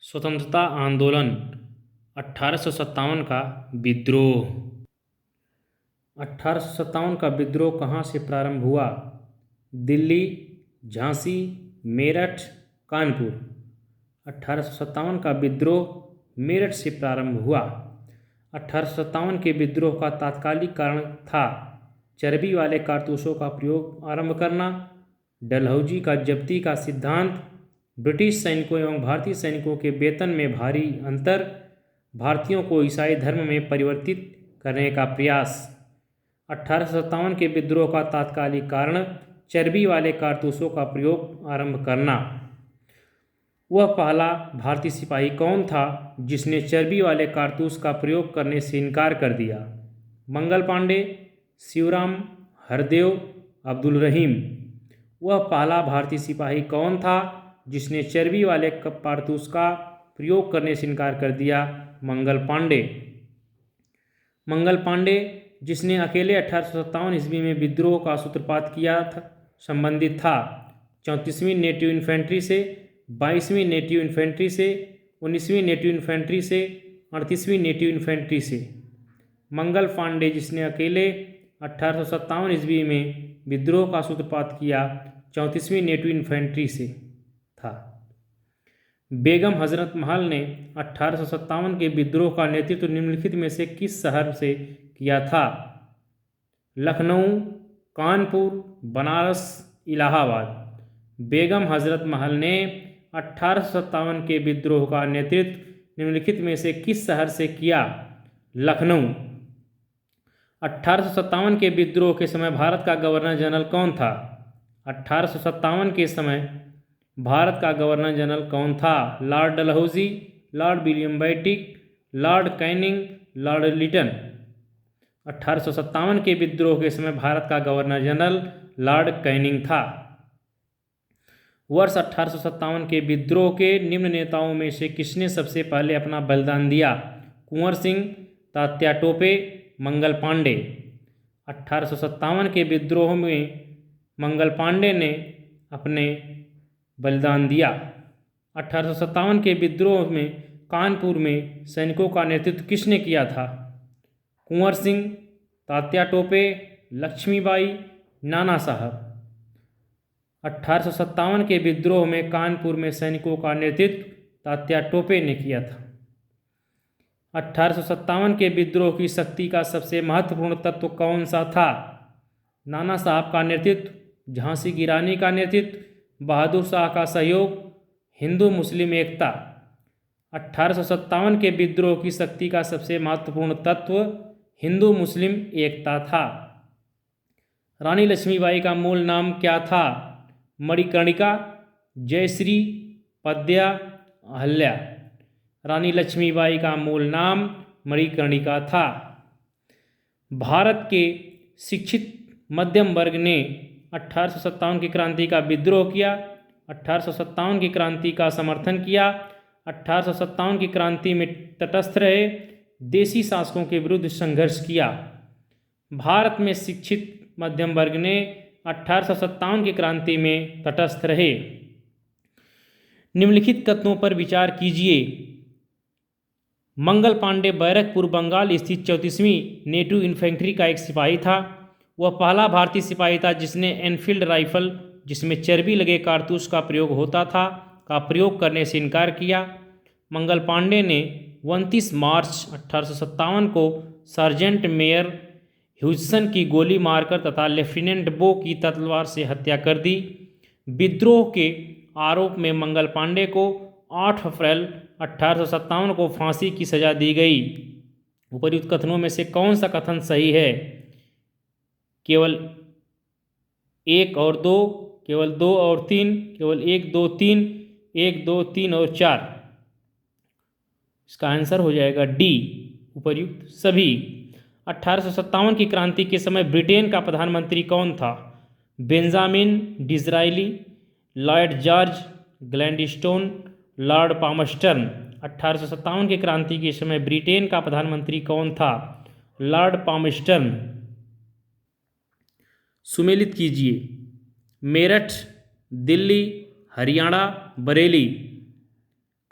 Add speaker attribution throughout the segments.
Speaker 1: स्वतंत्रता आंदोलन 1857 का विद्रोह। 1857 का विद्रोह कहाँ से प्रारंभ हुआ? दिल्ली, झांसी, मेरठ, कानपुर। 1857 का विद्रोह मेरठ से प्रारंभ हुआ। 1857 के विद्रोह का तात्कालिक कारण था चर्बी वाले कारतूसों का प्रयोग आरंभ करना, डलहौजी का जब्ती का सिद्धांत, ब्रिटिश सैनिकों एवं भारतीय सैनिकों के वेतन में भारी अंतर, भारतीयों को ईसाई धर्म में परिवर्तित करने का प्रयास। 1857 के विद्रोह का तात्कालिक कारण चर्बी वाले कारतूसों का प्रयोग आरंभ करना। वह पहला भारतीय सिपाही कौन था जिसने चर्बी वाले कारतूस का प्रयोग करने से इनकार कर दिया? मंगल पांडे, शिवराम, हरदेव, अब्दुल रहीम। वह पहला भारतीय सिपाही कौन था जिसने चर्बी वाले कारतूस का प्रयोग करने से इनकार कर दिया? मंगल पांडे। मंगल पांडे जिसने अकेले 1857 ईस्वी में विद्रोह का सूत्रपात किया था, संबंधित था 34वीं नेटिव इन्फेंट्री से, 22वीं नेटिव इन्फेंट्री से, 19वीं नेटिव इन्फेंट्री से, 38वीं नेटिव इन्फेंट्री से। मंगल पांडे जिसने अकेले 1857 ईस्वी में विद्रोह का सूत्रपात किया 34वीं नेटिव इन्फेंट्री से था। बेगम हजरत महल ने 1857 के विद्रोह का नेतृत्व निम्नलिखित में से किस शहर से किया था? लखनऊ, कानपुर, बनारस, इलाहाबाद। बेगम हजरत महल ने 1857 के विद्रोह का नेतृत्व निम्नलिखित में से किस शहर से किया? लखनऊ। 1857 के विद्रोह के समय भारत का गवर्नर जनरल कौन था? 1857 के समय भारत का गवर्नर जनरल कौन था? Lord Dalhousie, lord William Bentinck, lord Canning, lord Lytton. 1857 के विद्रोह के समय भारत का गवर्नर जनरल लॉर्ड कैनिंग था। वर्ष 1857 के विद्रोह के निम्न नेताओं में से किसने सबसे पहले अपना बलिदान दिया? कुंवर सिंह, तात्या टोपे, मंगल पांडे। 1857 के विद्रोह में मंगल पांडे ने अपने बलिदान दिया। 1857 के विद्रोह में कानपुर में सैनिकों का नेतृत्व किसने किया था? कुंवर सिंह, तात्या टोपे, लक्ष्मीबाई, नाना साहब। 1857 के विद्रोह में कानपुर में सैनिकों का नेतृत्व तात्या टोपे ने किया था। 1857 के विद्रोह की शक्ति का सबसे महत्वपूर्ण तत्व कौन सा था? नाना साहब का नेतृत्व, झांसी की रानी का नेतृत्व, बहादुर शाह का सहयोग, हिंदू मुस्लिम एकता। 1857 के विद्रोह की शक्ति का सबसे महत्वपूर्ण तत्व हिंदू मुस्लिम एकता था। रानी लक्ष्मीबाई का मूल नाम क्या था? मणिकर्णिका, जयश्री, पद्या, अहल्या। रानी लक्ष्मीबाई का मूल नाम मणिकर्णिका था। भारत के शिक्षित मध्यम वर्ग ने 1857 की क्रांति का विद्रोह किया, 1857 की क्रांति का समर्थन किया, 1857 की क्रांति में तटस्थ रहे, देशी शासकों के विरुद्ध संघर्ष किया। भारत में शिक्षित मध्यम वर्ग ने 1857 की क्रांति में तटस्थ रहे। निम्नलिखित कथनों पर विचार कीजिए। मंगल पांडे बैरकपुर, बंगाल स्थित 34वीं नेटिव इन्फेंट्री का एक सिपाही था। वह पहला भारतीय सिपाही था जिसने एनफील्ड राइफल, जिसमें चर्बी लगे कारतूस का प्रयोग होता था, का प्रयोग करने से इनकार किया। मंगल पांडे ने 29 मार्च 1857 को सार्जेंट मेयर ह्यूजसन की गोली मारकर तथा लेफ्टिनेंट बो की तलवार से हत्या कर दी। विद्रोह के आरोप में मंगल पांडे को 8 अप्रैल 1857 को फांसी की सजा दी गई। उपर्युक्त कथनों में से कौन सा कथन सही है? केवल 1 और 2, केवल 2 और 3, केवल 1, 2, 3, 1, 2, 3 और 4। इसका आंसर हो जाएगा डी, उपर्युक्त सभी। 1857 की क्रांति के समय ब्रिटेन का प्रधानमंत्री कौन था? Benjamin Disraeli, Lord George Gladstone, Lord Palmerston. 1857 की क्रांति के समय ब्रिटेन का प्रधानमंत्री कौन था? लॉर्ड पामस्टर्न। सुमेलित कीजिए। मेरठ, दिल्ली, हरियाणा, बरेली।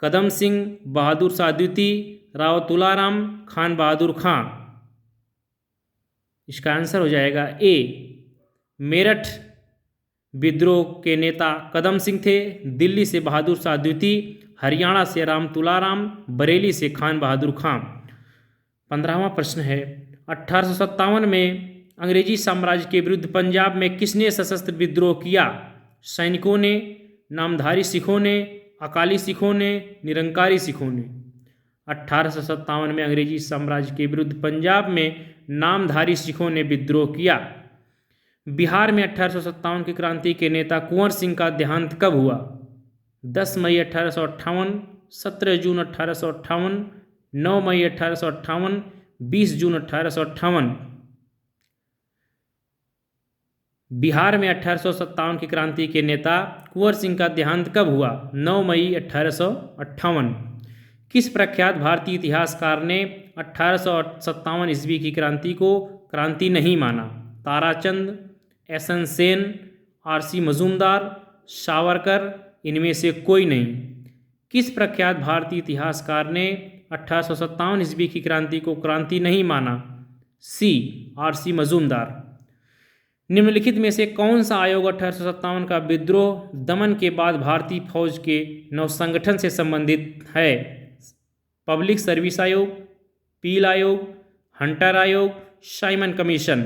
Speaker 1: कदम सिंह, बहादुर शाह द्वितीय, राव तुलाराम, खान बहादुर खां। इसका आंसर हो जाएगा ए। मेरठ विद्रोह के नेता कदम सिंह थे, दिल्ली से बहादुर शाह द्वितीय, हरियाणा से राम तुलाराम, बरेली से खान बहादुर खां। 15वां प्रश्न है, 1857 में अंग्रेजी साम्राज्य के विरुद्ध पंजाब में किसने सशस्त्र विद्रोह किया? सैनिकों ने, नामधारी सिखों ने, अकाली सिखों ने, निरंकारी सिखों ने। 1857 में अंग्रेजी साम्राज्य के विरुद्ध पंजाब में नामधारी सिखों ने विद्रोह किया। बिहार में 1857 की क्रांति के नेता कुंवर सिंह का देहांत कब हुआ? 10 मई 1858, 17 जून 1858, 9 मई 1858, 20 जून 1858। बिहार में 1857 की क्रांति के नेता कुंवर सिंह का देहांत कब हुआ? 9 मई 1858। किस प्रख्यात भारतीय इतिहासकार ने 1857 ईस्वी की क्रांति को क्रांति नहीं माना? ताराचंद, एस.एन. सेन, आर.सी. मजूमदार, सावरकर, इनमें से कोई नहीं। किस प्रख्यात भारतीय इतिहासकार ने 1857 ईस्वी की क्रांति को क्रांति नहीं माना? सी. आर.सी. मजूमदार। निम्नलिखित में से कौन सा आयोग 1857 का विद्रोह दमन के बाद भारतीय फौज के नवसंगठन से संबंधित है? पब्लिक सर्विस आयोग, पील आयोग, हंटर आयोग, साइमन कमीशन।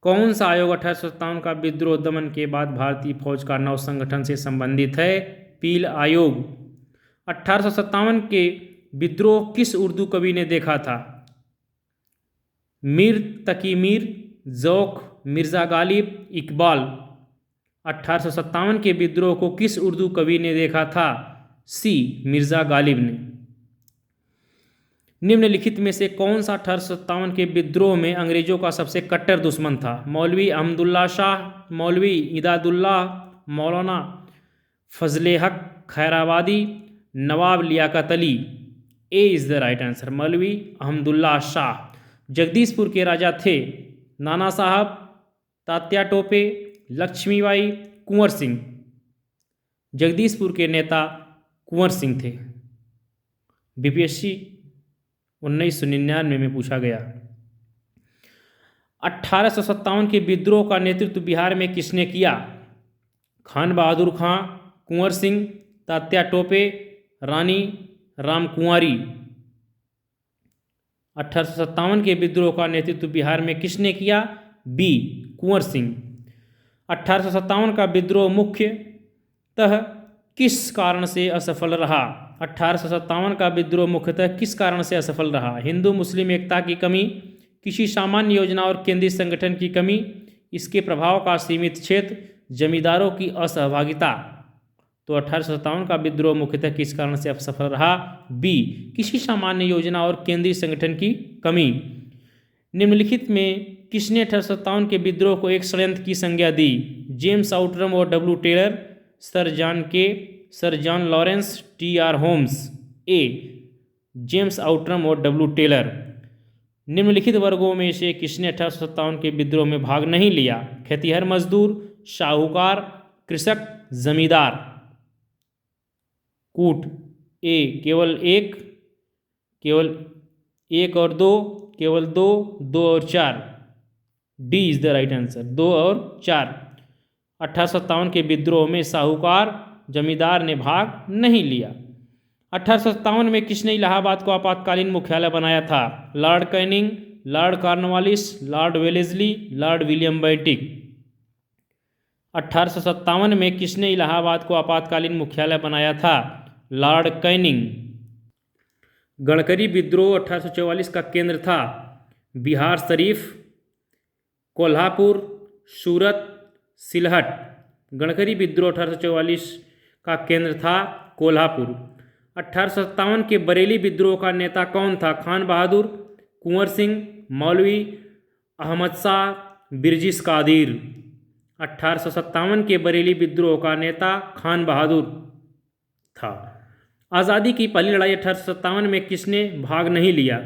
Speaker 1: कौन सा आयोग 1857 का विद्रोह दमन के बाद भारतीय फौज का नवसंगठन से संबंधित है? पील आयोग। 1857 के विद्रोह किस उर्दू कवि ने देखा था? मीर तकी मीर, ज़ौक़, मिर्ज़ा गालिब, इकबाल। 1857 के विद्रोह को किस उर्दू कवि ने देखा था? सी. मिर्ज़ा गालिब ने। निम्नलिखित में से कौन सा 1857 के विद्रोह में अंग्रेजों का सबसे कट्टर दुश्मन था? मौलवी अहमदुल्ला शाह, मौलवी इदादुल्लाह, Maulana Fazle Haq Khairabadi, Nawab Liyaqat Ali. A is the right answer, Maulvi Ahmadullah Shah. Jagdishpur के राजा थे नाना साहब, तात्या टोपे, लक्ष्मीबाई, कुंवर सिंह। जगदीशपुर के नेता कुंवर सिंह थे। बीपीएससी 1999 में पूछा गया। 1857 के विद्रोह का नेतृत्व बिहार में किसने किया? खान बहादुर खां, कुंवर सिंह, तात्या टोपे, रानी रामकुंवारी। 1857 के विद्रोह का नेतृत्व बिहार में किसने किया? बी. कुंवर सिंह। 1857 का विद्रोह मुख्यतः किस कारण से असफल रहा? 1857 का विद्रोह मुख्यतः किस कारण से असफल रहा? हिंदू मुस्लिम एकता की कमी, किसी सामान्य योजना और केंद्रीय संगठन की कमी, इसके प्रभाव का सीमित क्षेत्र, जमींदारों की असहभागिता। तो 1857 का विद्रोह मुख्यतः किस कारण से असफल रहा? बी. किसी सामान्य योजना और केंद्रीय संगठन की कमी। निम्नलिखित में किसने 1857 के विद्रोह को एक षड्यंत्र की संज्ञा दी? जेम्स आउटरम और W Taylor, Sir John Lawrence, T R. Holmes. A. James Outram और डब्ल्यू टेलर। निम्नलिखित वर्गों में से किसने 1857 के विद्रोह में भाग नहीं लिया? खेतिहर मजदूर, साहूकार, कृषक, जमींदार। कूट। ए. केवल एक और दो, केवल दो, दो और चार। D is the right answer, 2 और 4। 1857 के विद्रोह में साहूकार, जमींदार ने भाग नहीं लिया। 1857 में किसने इलाहाबाद को आपातकालीन मुख्यालय बनाया था? Lord Canning, Lord Cornwallis, Lord Wellesley, Lord William Bentinck. 1857 में किसने इलाहाबाद को आपातकालीन मुख्यालय बनाया था? Lord Canning. गणकरी विद्रोह 1844 का केंद्र था बिहार शरीफ, कोल्हापुर, सूरत, सिलहट। गणकरी विद्रोह 1844 का केंद्र था कोल्हापुर। 1857 के बरेली विद्रोह का नेता कौन था? खान बहादुर, कुंवर सिंह, मौलवी अहमद शाह, बिरजिस कादिर। 1857 के बरेली विद्रोह का नेता खान बहादुर था। आज़ादी की पहली लड़ाई 1857 में किसने भाग नहीं लिया?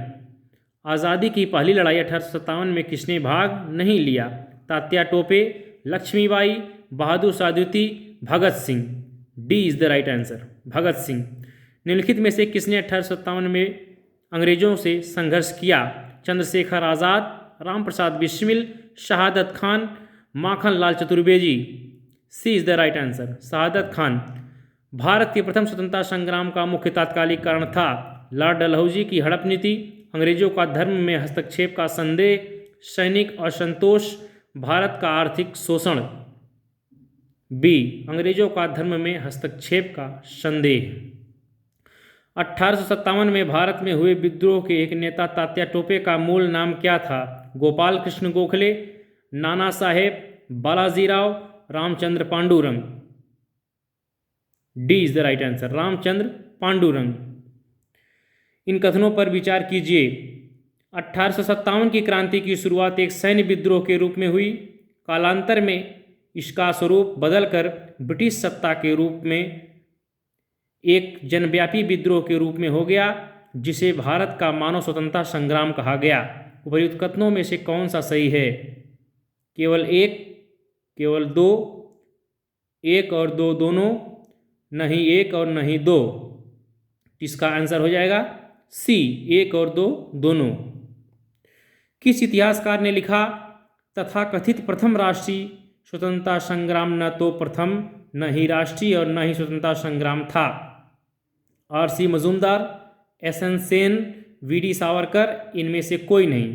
Speaker 1: आज़ादी की पहली लड़ाई 1857 में किसने भाग नहीं लिया? तात्या टोपे, लक्ष्मीबाई, बहादुर शाह द्वितीय, Bhagat Singh. D is the right answer, Bhagat Singh. निम्नलिखित में से किसने 1857 में अंग्रेजों से संघर्ष किया? चंद्रशेखर आज़ाद, राम प्रसाद बिस्मिल, शहादत खान, माखन लाल चतुर्वेदी। सी इज़ द राइट आंसर, शहादत खान। भारत के प्रथम स्वतंत्रता संग्राम का मुख्य तात्कालिक कारण था लॉर्ड डलहौजी की हड़प नीति, अंग्रेजों का धर्म में हस्तक्षेप का संदेह, सैनिक असंतोष, भारत का आर्थिक शोषण। बी, अंग्रेजों का धर्म में हस्तक्षेप का संदेह। 1857 में भारत में हुए विद्रोह के एक नेता तात्या टोपे का मूल नाम क्या था? Gopal Krishna Gokhale, Nana Saheb, Balajirao, Ramchandra Pandurang. D is the right answer, Ramchandra Pandurang. इन कथनों पर विचार कीजिए। 1857 की क्रांति की शुरुआत एक सैन्य विद्रोह के रूप में हुई। कालांतर में इसका स्वरूप बदलकर ब्रिटिश सत्ता के रूप में एक जनव्यापी विद्रोह के रूप में हो गया, जिसे भारत का मानव स्वतंत्रता संग्राम कहा गया। उपर्युक्त कथनों में से कौन सा सही है? केवल एक, केवल दो, एक और दो दोनों, नहीं एक और नहीं दो। इसका आंसर हो जाएगा सी, एक और दो दोनों। किस इतिहासकार ने लिखा तथाकथित प्रथम राष्ट्रीय स्वतंत्रता संग्राम न तो प्रथम, न ही राष्ट्रीय और न ही स्वतंत्रता संग्राम था? RC. Majumdar, SN. Sen, VD. Savarkar, इनमें से कोई नहीं।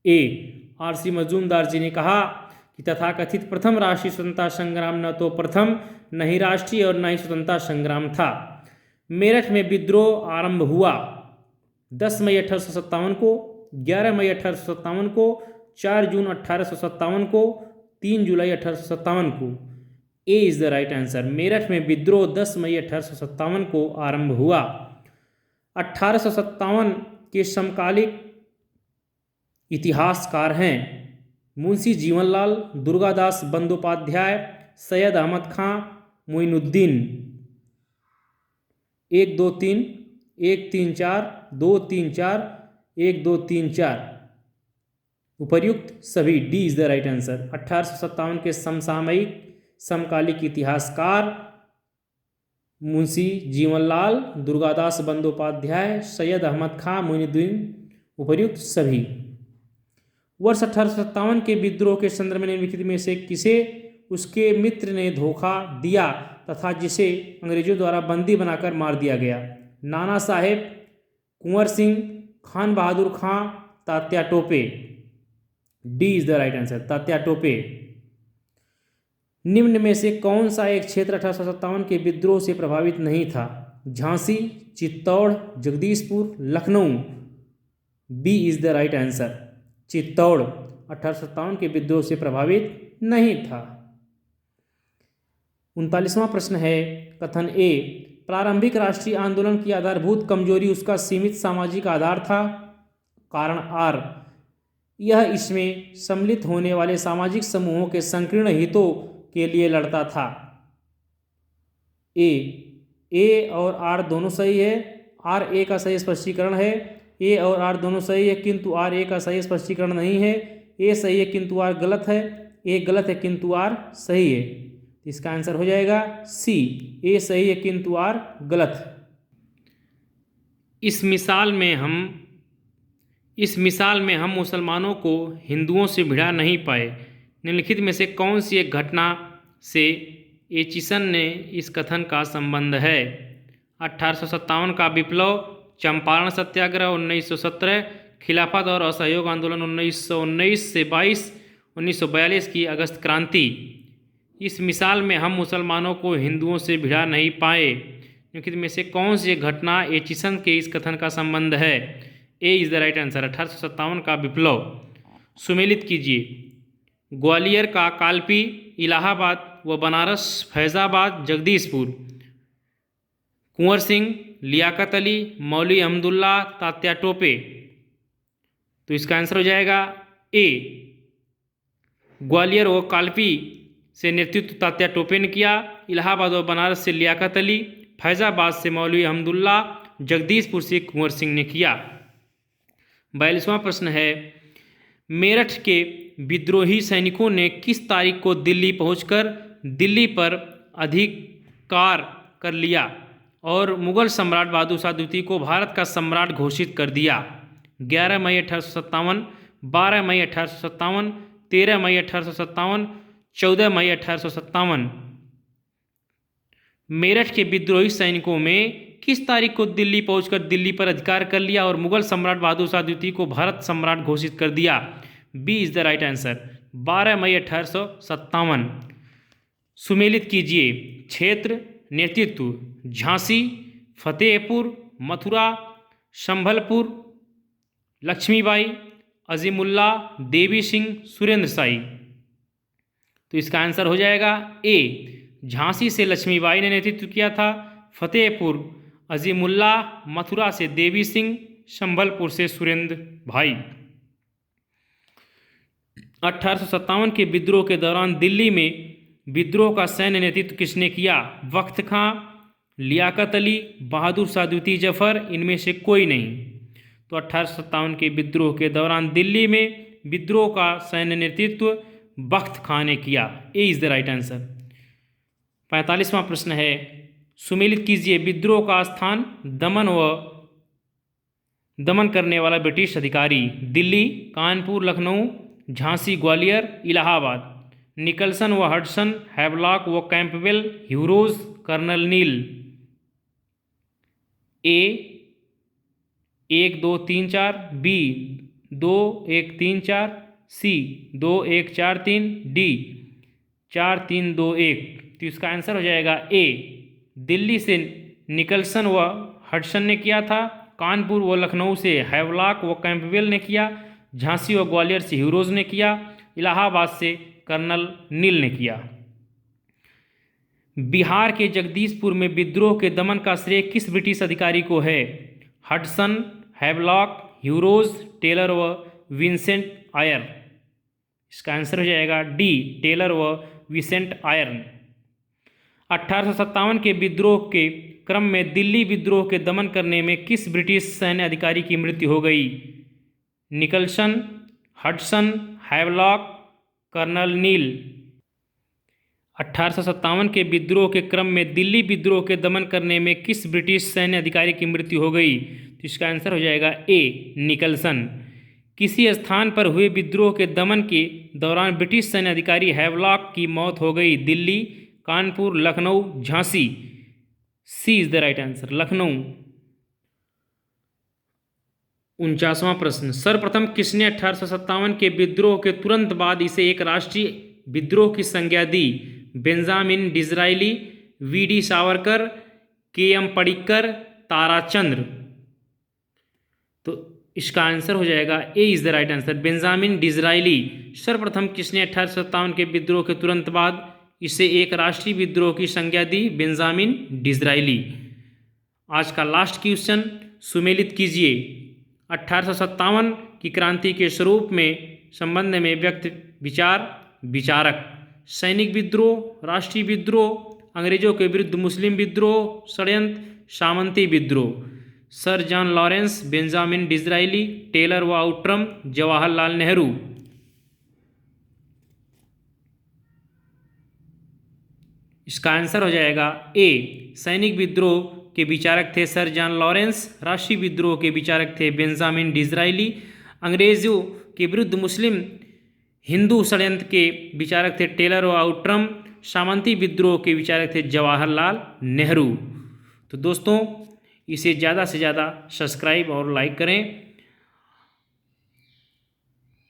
Speaker 1: ए, आर.सी. मजूमदार जी ने कहा कि तथाकथित प्रथम राष्ट्रीय स्वतंत्रता संग्राम न तो प्रथम, न ही राष्ट्रीय और न ही स्वतंत्रता संग्राम था। मेरठ में विद्रोह आरंभ हुआ 10 मई 1857 को, 11 मई 1857 को, 4 जून 1857 को, 3 जुलाई 1857 को। ए is the right answer. Meerut में विद्रोह 10 मई 1857 को आरंभ हुआ। 1857 के समकालिक इतिहासकार हैं मुंशी जीवनलाल, दुर्गादास बंदोपाध्याय, सैयद अहमद खां, मोइनुद्दीन। 1 2 3, 1 3 4, 2 3 4, 1 2 3 4। उपर्युक्त सभी। D is the right answer. 1857 के समसामयिक समकालिक इतिहासकार मुंशी जीवनलाल, दुर्गादास बंदोपाध्याय, सैयद अहमद खां, मोइनुद्दीन। उपर्युक्त सभी। वर्ष 1857 के विद्रोह के संदर्भ में निम्नलिखित में से किसे उसके मित्र ने धोखा दिया तथा जिसे अंग्रेजों द्वारा बंदी बनाकर मार दिया गया? Nana Saheb, Kunwar Singh, Khan Bahadur Khan, Tatya Tope. D is the right answer, Tatya Tope. निम्न में से कौन सा एक क्षेत्र 1857 के विद्रोह से प्रभावित नहीं था? Jhansi, Chittor, Jagdishpur, Lucknow. B is the right answer, Chittor 1857 के विद्रोह से प्रभावित नहीं था। 39वां प्रश्न है कथन ए, प्रारंभिक राष्ट्रीय आंदोलन की आधारभूत कमजोरी उसका सीमित सामाजिक आधार था। कारण आर, यह इसमें सम्मिलित होने वाले सामाजिक समूहों के संकीर्ण हितों के लिए लड़ता था। ए और आर दोनों सही है। आर ए का सही स्पष्टीकरण है। ए और आर दोनों सही है किंतु आर ए का सही स्पष्टीकरण नहीं है। ए सही है किंतु आर गलत है। ए गलत है किंतु आर सही है। इसका आंसर हो जाएगा सी, ए सही है किंतु आर गलत। इस मिसाल में हम मुसलमानों को हिंदुओं से भिड़ा नहीं पाए। निम्नलिखित में से कौन सी एक घटना से एचिसन ने इस कथन का संबंध है? 1857 का विप्लव, चंपारण सत्याग्रह 1917, खिलाफत और असहयोग आंदोलन 1919 से 22, 1942 की अगस्त क्रांति। इस मिसाल में हम मुसलमानों को हिंदुओं से भिड़ा नहीं पाए। निम्नलिखित में से कौन सी घटना एचिसन के इस कथन का संबंध है? ए इज द राइट आंसर, 1857 का विप्लव। सुमेलित कीजिए। ग्वालियर का कालपी, इलाहाबाद व बनारस, फैज़ाबाद, जगदीशपुर। कुंवर सिंह, लियाकत अली, मौलवी अहमदुल्ला, तात्या टोपे। तो इसका आंसर हो जाएगा ए, ग्वालियर व कालपी से नेतृत्व तात्या टोपे ने किया, इलाहाबाद व बनारस से लियाकत अली, फैज़ाबाद से मौलवी अहमदुल्ला, जगदीशपुर से कुंवर सिंह ने किया। 42वां प्रश्न है, मेरठ के विद्रोही सैनिकों ने किस तारीख को दिल्ली पहुंचकर दिल्ली पर कार कर लिया और मुगल सम्राट बहादुर शाह द्वितीय को भारत का सम्राट घोषित कर दिया। 11 मई 1857, 12 मई 1857, 13 मई 1857, 14 मई 1857। मेरठ के विद्रोही सैनिकों में किस तारीख को दिल्ली पहुंचकर दिल्ली पर अधिकार कर लिया और मुगल सम्राट बहादुर शाह द्वितीय को भारत सम्राट घोषित कर दिया? B is the right answer, 12 मई 1857। सुमेलित कीजिए। क्षेत्र, नेतृत्व, झांसी, फतेहपुर, मथुरा, संभलपुर, लक्ष्मीबाई, अजीमुल्ला, देवी सिंह, सुरेंद्र शाही। तो इसका आंसर हो जाएगा ए, झांसी से लक्ष्मीबाई ने नेतृत्व किया था, फतेहपुर अजीमुल्ला, मथुरा से देवी सिंह, संभलपुर से सुरेंद्र भाई। 1857 के विद्रोह के दौरान दिल्ली में विद्रोह का सैन्य नेतृत्व किसने किया? वक्त खां, लियाकत अली, बहादुर शाह द्वितीय जफर, इनमें से कोई नहीं। तो 1857 के विद्रोह के दौरान दिल्ली में विद्रोह का सैन्य नेतृत्व वक्त खां ने किया। ए इज द राइट आंसर। 45वां प्रश्न है, सुमेलित कीजिए। विद्रोह का स्थान दमन करने वाला ब्रिटिश अधिकारी? दिल्ली, कानपुर, लखनऊ, झांसी, ग्वालियर, इलाहाबाद। निकलसन व हडसन, हैवलॉक व कैंपबेल, ह्यूरोज, कर्नल नील। ए 1 2 3 4, बी 2 1 3 4, सी 2 1 4 3, डी 4 3 2 1। तो इसका आंसर हो जाएगा ए, दिल्ली से निकलसन व हडसन ने किया था, कानपुर व लखनऊ से हैवलॉक व कैंपबेल ने किया, झांसी व ग्वालियर से ह्यूरोज ने किया, इलाहाबाद से कर्नल नील ने किया। बिहार के जगदीशपुर में विद्रोह के दमन का श्रेय किस ब्रिटिश अधिकारी को है? हडसन, हैवलॉक, ह्यूरोज, टेलर व विंसेंट आयर। इसका आंसर हो जाएगा डी, टेलर व विंसेंट आयर। 1857 के विद्रोह के क्रम में दिल्ली विद्रोह के दमन करने में किस ब्रिटिश सैन्य अधिकारी की मृत्यु हो गई? निकलसन, हडसन, हैवलॉक, कर्नल नील। 1857 के विद्रोह के क्रम में दिल्ली विद्रोह के दमन करने में किस ब्रिटिश सैन्य अधिकारी की मृत्यु हो गई? तो इसका आंसर हो जाएगा ए, निकलसन। किसी स्थान पर हुए विद्रोह के दमन के दौरान ब्रिटिश सैन्य अधिकारी हैवलॉक की मौत हो गई? Delhi, Kanpur, Lucknow, Jhansi. C is the right answer, Lucknow. 49वां प्रश्न, सर्वप्रथम किसने 1857 के विद्रोह के तुरंत बाद इसे एक राष्ट्रीय विद्रोह की संज्ञा दी? Benjamin Disraeli, V D. Savarkar, K M. Padikkar, Tarachandra. तो इसका आंसर हो जाएगा A is the right answer, Benjamin Disraeli. सर्वप्रथम किसने 1857 के विद्रोह के तुरंत बाद इसे एक राष्ट्रीय विद्रोह की संज्ञा दी? Benjamin Disraeli. आज का लास्ट क्वेश्चन, सुमेलित कीजिए। 1857 की क्रांति के स्वरूप में संबंध में व्यक्त विचार, विचारक। सैनिक विद्रोह, राष्ट्रीय विद्रोह, अंग्रेजों के विरुद्ध मुस्लिम विद्रोह, षड्यंत्र, सामंती विद्रोह। Sir John Lawrence, Benjamin Disraeli, Taylor व आउट्रम, जवाहरलाल नेहरू। इसका आंसर हो जाएगा ए, सैनिक विद्रोह के विचारक थे सर जॉन लॉरेंस, राष्ट्रीय विद्रोह के विचारक थे बेंजामिन डिज़रायली, अंग्रेजों के विरुद्ध मुस्लिम हिंदू षड्यंत्र के विचारक थे टेलर और आउट्रम, सामंती विद्रोह के विचारक थे जवाहरलाल नेहरू। तो दोस्तों, इसे ज़्यादा से ज़्यादा सब्सक्राइब और लाइक करें।